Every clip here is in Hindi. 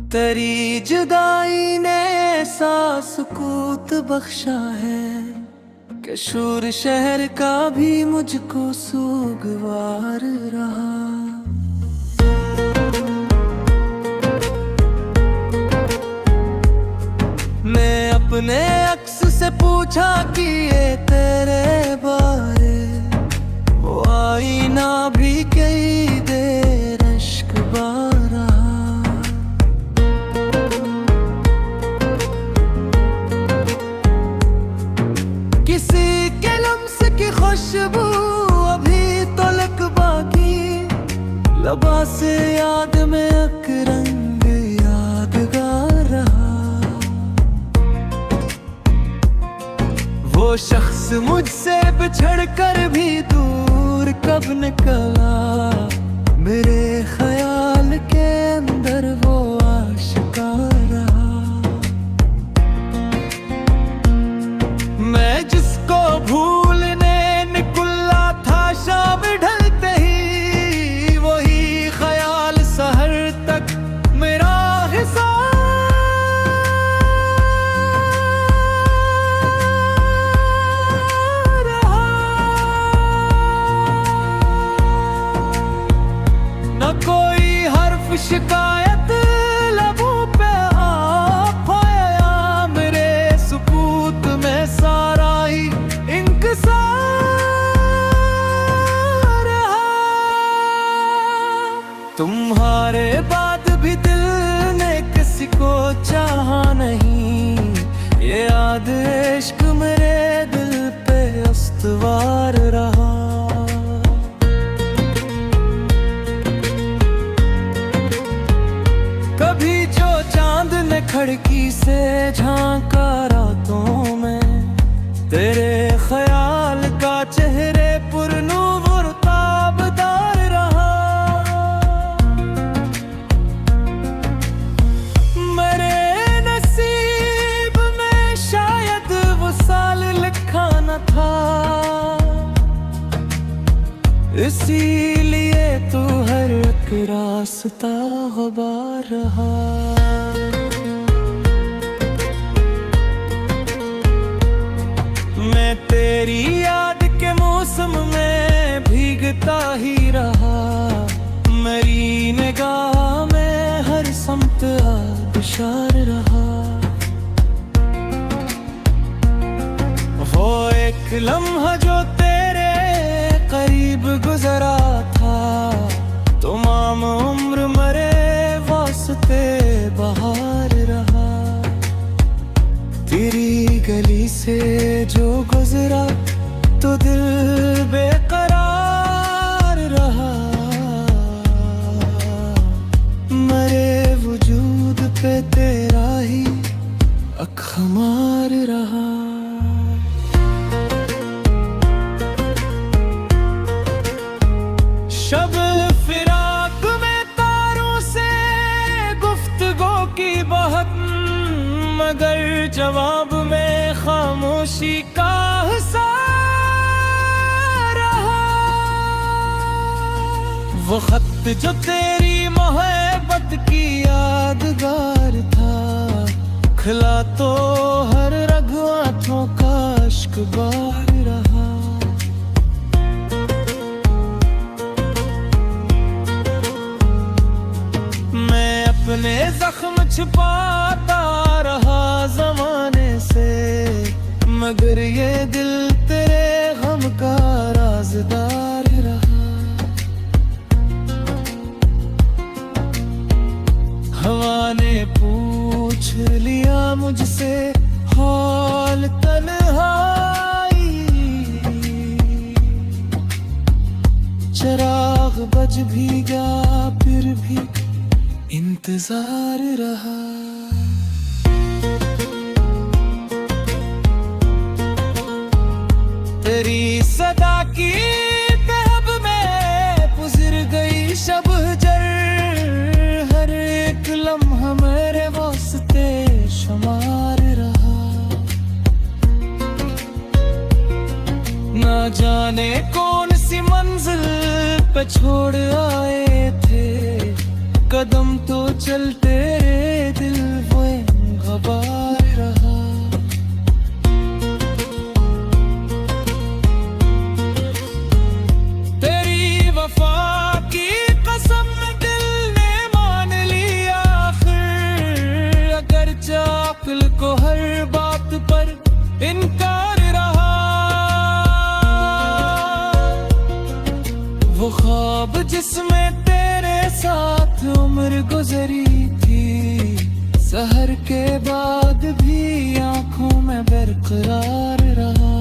तेरी जुदाई ने ऐसा सुकूत बख्शा है कि शूर शहर का भी मुझको सूगवार रहा। मैं अपने अक्स से पूछा कि ये तेरे बारे, वो आईना भी कई देर अश्क बारा। किसी के लम्स की खुशबू अभी तो लग बाकी, लबा से याद में अकरंग यादगार रहा। वो शख्स मुझसे बिछड़ कर भी दूर कब निकला, मेरे ख्याल के अंदर वो आशिक़ रहा। मैं जिसको भूलने निकला था शाम ढलते ही, वही ख्याल सहर तक मेरा हिस्सा रहा। न कोई हर्फ शिकायत लबों पे आ पाया, मेरे सुकूत में सारा ही इंकसार रहा। तुम्हारे बाद भी दिल ने किसी को चाहा नहीं, ये याद इश्क मेरे दिल पे अस्तवार रहा। कभी जो चांद ने खिड़की से झांका रातों में, तेरे ख्याल का चेहरे पुरनूर ताबदार रहा। मेरे नसीब में शायद वो साल लिखा न था, इसीलिए तू हर एक रास्ता ग़ुबार रहा। मैं तेरी याद के मौसम में भीगता ही रहा, मेरी निगाह में हर समत आबशार रहा। वो एक लम्हा जो तेरे करीब गुजरा था, तमाम उम्र मरे वास्ते बहार रहा। तेरी गली से जो गुजरा तो दिल बेकरार रहा, मरे वजूद पे तेरा ही अख़मार रहा। शब फिराक में तारों से गुफ्तगू की बहुत, मगर जवाब में खामोशी का हिस्सा रहा। वो खत जो तेरी मोहब्बत की यादगार था, खिला तो हर रग आँखों का अश्क बार रहा। मैं अपने जख्म छुपाता रहा ज़माने से, मगर ये दिल तेरे गम का राज़दार रहा। हवा ने पूछ लिया मुझसे हाल तन्हाई, चिराग बज भी गया फिर भी इंतजार रहा। तेरी सदा की तहब में गुजर गई शब जर, हर एक लम्हा मेरे वास्ते शुमार रहा। ना जाने कौन सी मंजिल पे छोड़ आए थे, कदम तो चलते गुजरी थी, सहर के बाद भी आंखों में बरकरार रहा।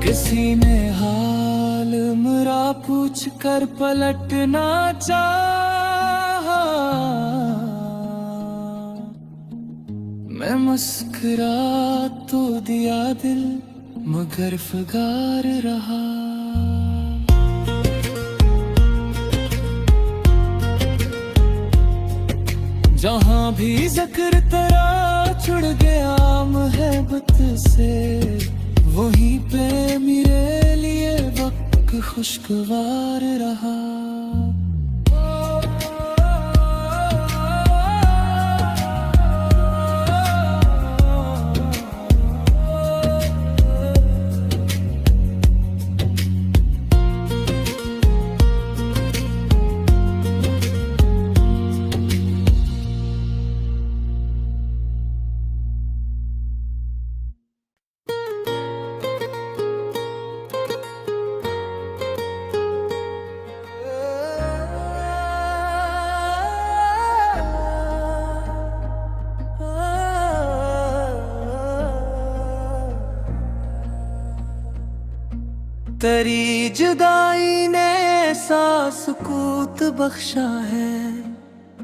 किसी ने हाल मेरा पूछ कर पलटना चाहा, मैं मुस्कुरा तो दिया दिल मगर फिगार रहा। जहाँ भी जिक्र तेरा छुड़ गया मोहब्बत से, वहीं पे मेरे लिए वक्त खुशगवार रहा। तेरी जुदाई ने ऐसा सुकूत बख्शा है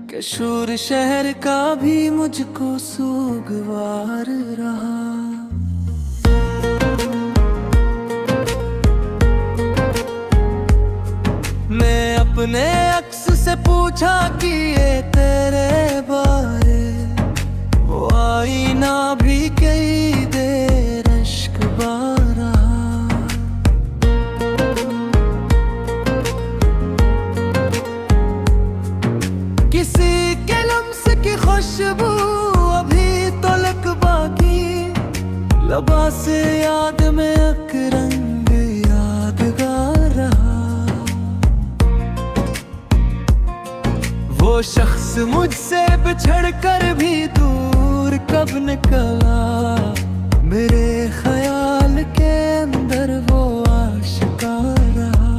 कि शूर शहर का भी मुझको सुगवार रहा। मैं अपने अक्स से पूछा कि ये तेरे बारे, वो आईना भी कई देर अश्क बार रहा। किसी के लम्स की खुशबू अभी तो लग बाकी, लबा से याद में एक रंग यादगार रहा। वो शख्स मुझसे बिछड़ कर भी दूर कब निकला, मेरे ख्याल के अंदर वो आशिक़ रहा।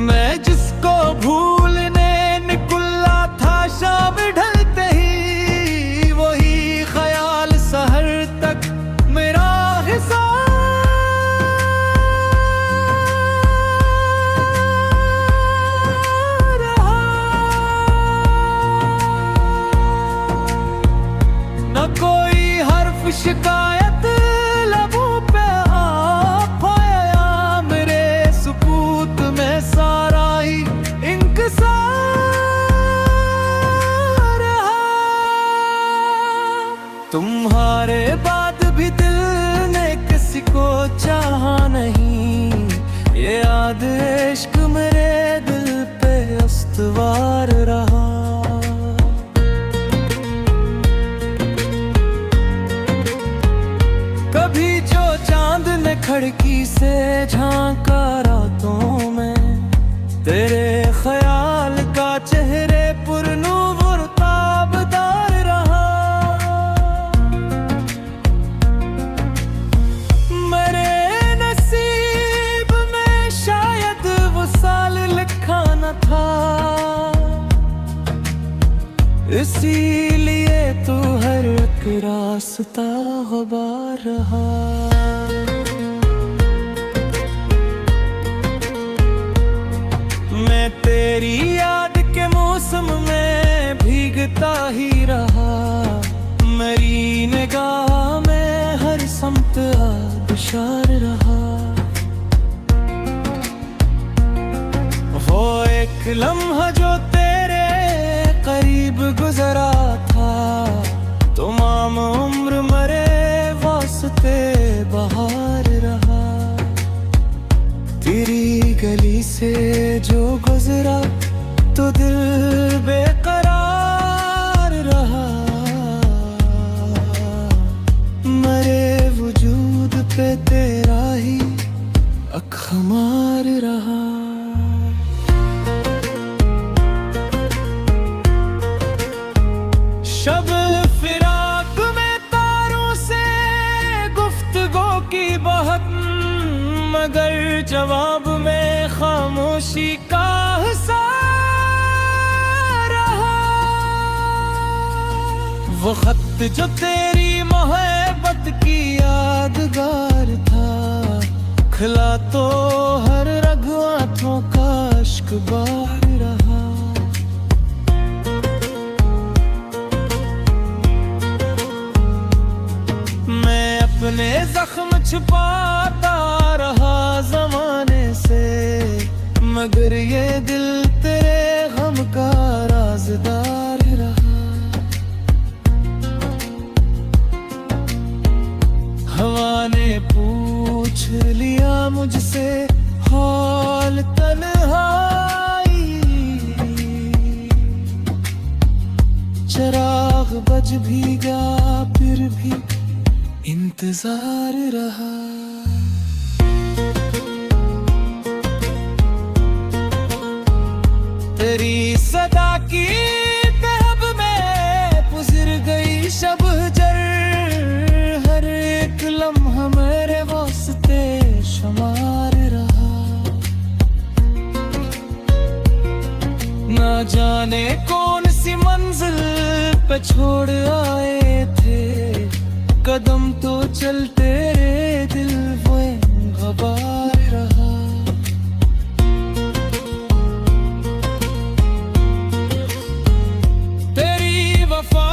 मैं जिसको भूलने निकला था शाम ढलते ही, वही ख्याल सहर तक मेरा हिस्सा रहा। न कोई हर्फ शिकायत लबों पे आ पाया, मेरे सुकूत में सारा ही इंकसार रहा। तुम्हारे बाद भी दिल ने किसी को चाहा नहीं, ये याद इश्क मेरे दिल पे अस्तवार रहा। कभी जो चांद ने खिड़की से झांका रातों में, तेरे ख्याल का चेहरे पुरनूर ताबदार रहा। मेरे नसीब में शायद वो साल लिखा न था, इसीलिए तो हर एक रास्ता गुबार रहा। मैं तेरी याद के मौसम में भीगता ही रहा, मेरी निगाह में हर समत आबशार रहा। वो एक लम्हा जो तेरे करीब गुजरा था, तमाम उम्र मरे वास्ते बहार रहा। तेरी गली से जो गुजरा तो दिल बेकरार रहा। मरे वजूद पे तेरा ही अखमार रहा। शब फिराक में तारों से गुफ्तगू की बहुत, मगर जवाब में खामोशी का हिस्सा रहा। वो खत जो तेरी मोहब्बत की यादगार था, खिला तो हर रग आंखों का इश्क बार रहा। मैं अपने जख्म छुपाता रहा ज़माने से, मगर ये दिल तेरे गम का राज़दार रहा। हवा ने पूछ लिया मुझसे हाल तन्हाई, चिराग बज भी गया फिर भी इंतजार रहा। तेरी सदा की तहब में गुजर गई शब जर, हर एक लम्हा मेरे वास्ते शुमार रहा। ना जाने कौन सी मंजिल पे छोड़ आए थे कदम, तो चलते रे दिल वो गवार रहा। तेरी वफा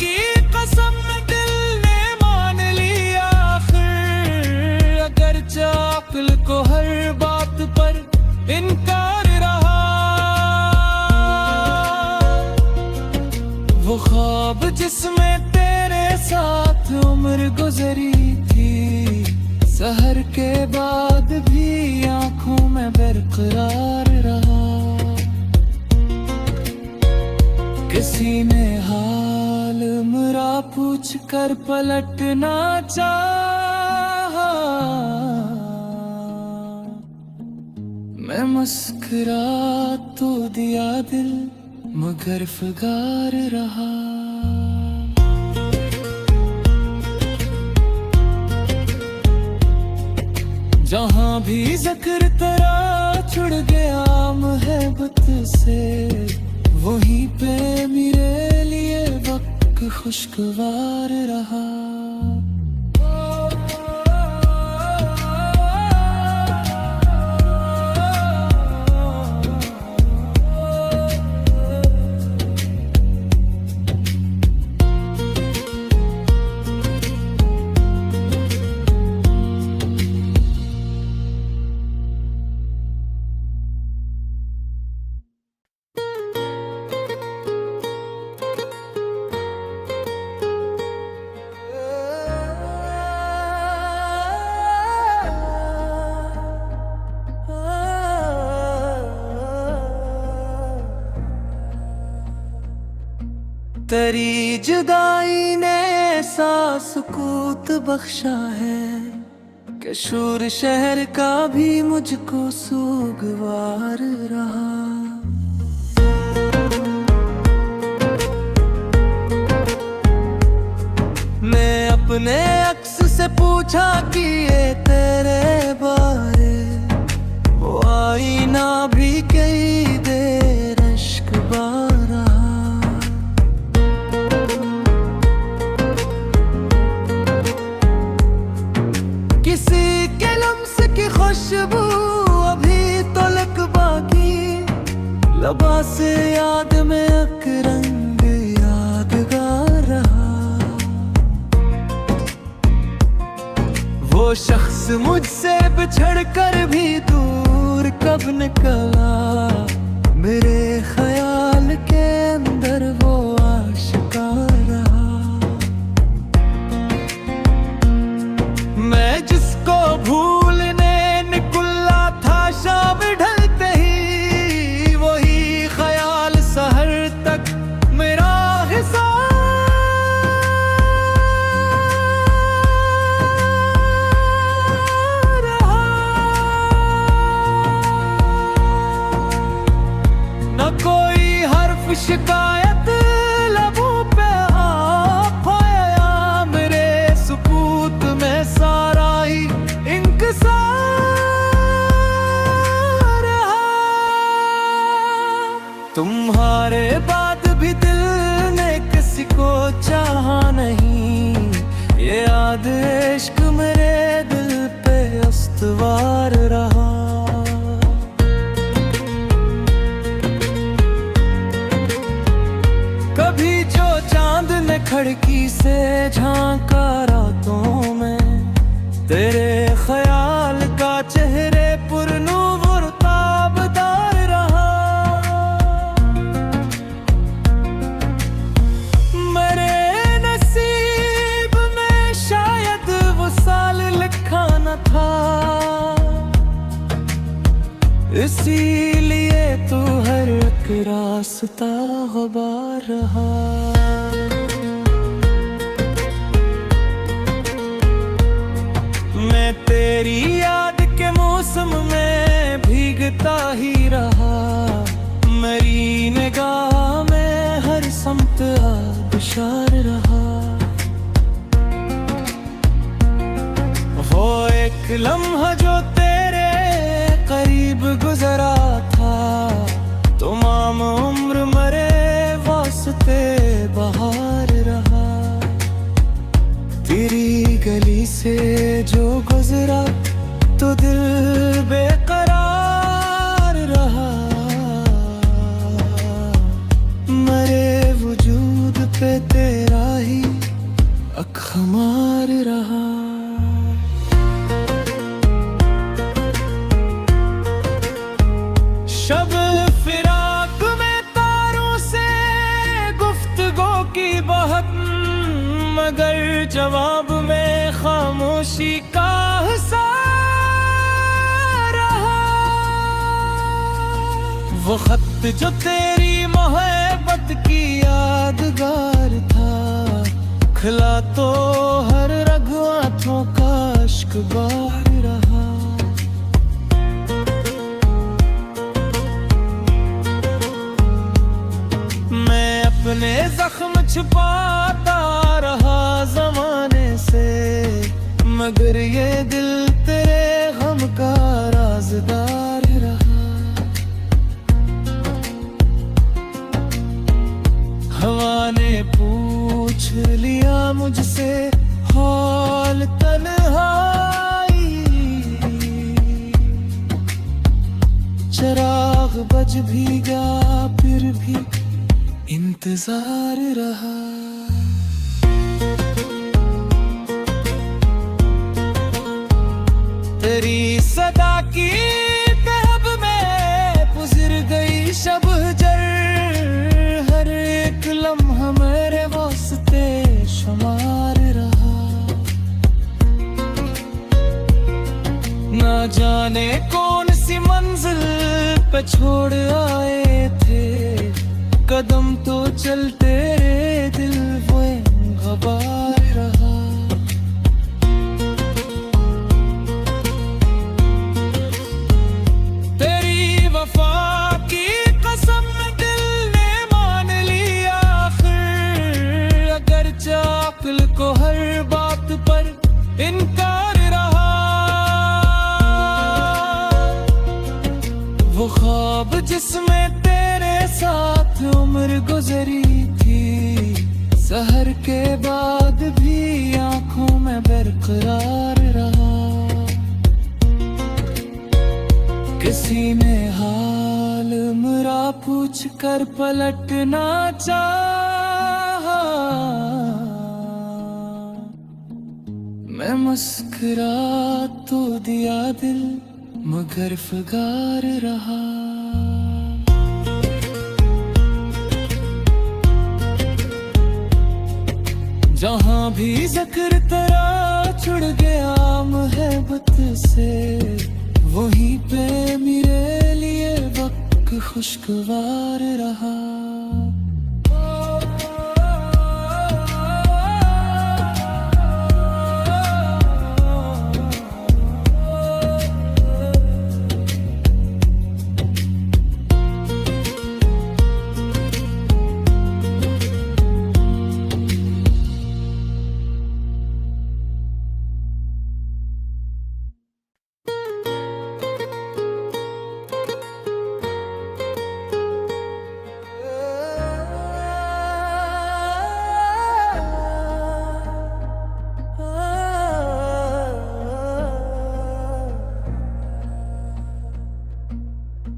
की कसम दिल ने मान लिया आखिर, अगर अक्ल को हर बात पर इनकार रहा। वो ख्वाब जिसमें तेरे साथ उम्र गुजरी थी, सहर के बाद भी आंखों में बरकरार रहा। किसी ने हाल मेरा पूछ कर पलटना चाहा, मैं मुस्कुरा तो दिया दिल मगर फिगार रहा। जहाँ भी जिक्र तेरा छुड़ गया मोहब्बत से, वहीं पे मेरे लिए वक्त खुशगवार रहा। तेरी जुदाई ने ऐसा सुकूत बख्शा है कि शूर शहर का भी मुझको सुगवार रहा। मैं अपने अक्स से पूछा कि ये तेरे बारे, वो आईना भी कई देर इश्क बार रहा। किसी के लम्स की खुशबू अभी तो लग बाकी, लबा से याद में एक रंग यादगार रहा। वो शख्स मुझसे बिछड़ कर भी दूर कब निकला, मेरे ख्याल के अंदर वो आशिक़ रहा। मैं जिसको भूलने निकला था शाम ढलते ही, वही ख्याल सहर तक मेरा हिस्सा रहा। न कोई हर्फ शिकायत लबों पे आ पाया, मेरे सुकूत में सारा ही इंकसार खिड़की से झांका रातों में, तेरे ख्याल का चेहरे पुरनूर ताबदार रहा। मेरे नसीब में शायद वो साल लिखा न था, इसीलिए तू हर एक रास्ता गुबार रहा। मैं तेरी याद के मौसम में भीगता ही रहा, मेरी निगाह में हर समत आबशार रहा। वो एक लम्हा जो तेरे करीब गुजरा था, तमाम उम्र मरे वास्ते बहार रहा। तेरी गली से जो गुजरा तो दिल बेकरार रहा, मरे वजूद पे तेरा ही अखमार रहा। शब फिराक में तारों से गुफ्तगू की बहुत, मगर जवाब में खामोशी का हिस्सा रहा। वो खत जो तेरी मोहब्बत की यादगार था, खिला तो हर रगवातों का इश्क बार रहा। अपने जख्म छुपाता रहा ज़माने से, मगर ये दिल तेरे गम का राज़दार रहा। हवा ने पूछ लिया मुझसे हाल तन्हाई, चिराग बज भी गया फिर भी इंतजार रहा। तेरी सदा की तहब में गुजर गई शब जर, हर एक लम्हा मेरे वास्ते शुमार रहा। ना जाने कौन सी मंजिल पे छोड़ आए थे कदम, तो चलते दिल वो गवार रहा। तेरी वफा की कसम दिल ने मान लिया आखिर, अगर अक्ल को हर बात पर इनकार रहा। वो ख्वाब जिसमें तेरे साथ उम्र गुजरी थी, सहर के बाद भी आंखों में बरकरार रहा। किसी ने हाल मेरा पूछ कर पलटना चाहा, मैं मुस्कुरा तो दिया दिल मगर फिगार रहा। जहाँ भी जिक्र तेरा छुड़ गया मोहब्बत से, वहीं पे मेरे लिए वक्त खुशगवार रहा।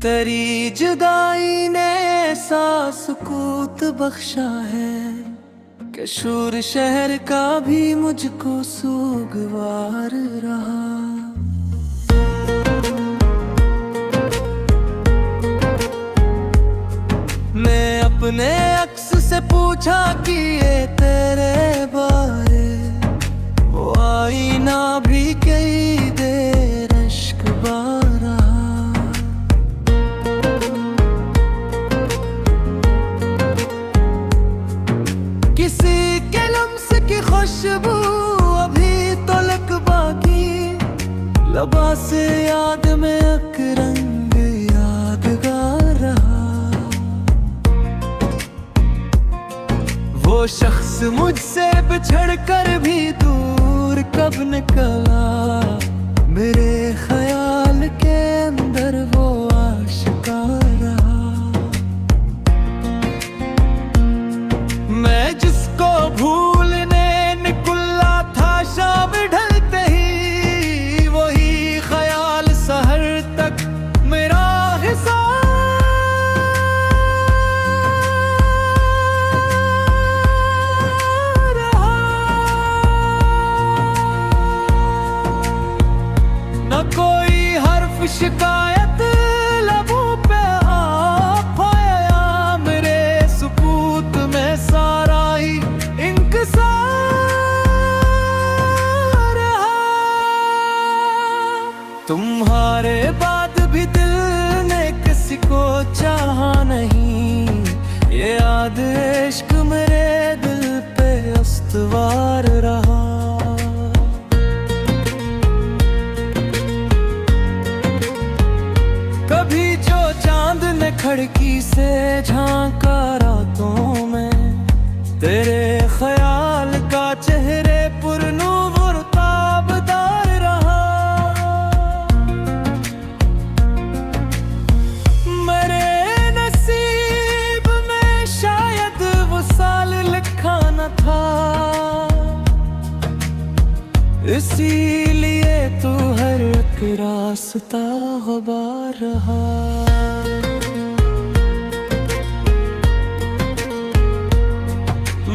तेरी जुदाई ने ऐसा सुकूत बख्शा है, कि शूर शहर का भी मुझको सुगवार रहा। मैं अपने अक्स से पूछा कि ये तेरे बारे, वो आईना भी कई देर अश्क बारा। किसी के लम्स की खुशबू अभी तो लग बाकी, लबा से याद में अकरंग यादगार रहा। वो शख्स मुझसे बिछड़ कर भी दूर कब निकला, मेरे ख्याल के अंदर वो आशिक़ रहा। मैं जिसको भूलने निकला था शाम ढलते ही, वही ख्याल सहर तक मेरा हिस्सा रहा। न कोई हर्फ शिकायत लबों पे आ पाया, मेरे सुकूत में सारा ही इंकसार रहा। तुम्हारे बाद भी दिल ने किसी को चाहा नहीं, ये याद इश्क मेरे दिल पे अस्तवार रहा। कभी जो चांद ने खिड़की से झांका रातों में, तेरे ख्याल का चेहरे पुरनूर ताबदार रहा। मेरे नसीब में शायद वो साल लिखा न था, इसीलिए तू हर एक रास्ता गुबार रहा।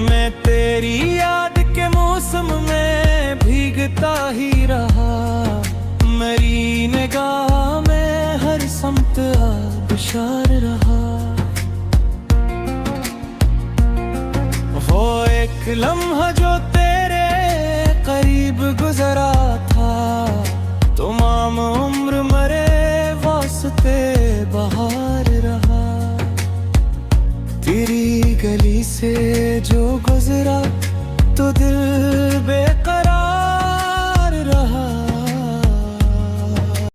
मैं तेरी याद के मौसम में भीगता ही रहा, मेरी निगाह में हर समत आबशार रहा। वो एक लम्हा जो तेरे करीब गुजरा था, तमाम उम्र मरे वास्ते बहार रहा। तेरी गली से जो गुजरा तो दिल बे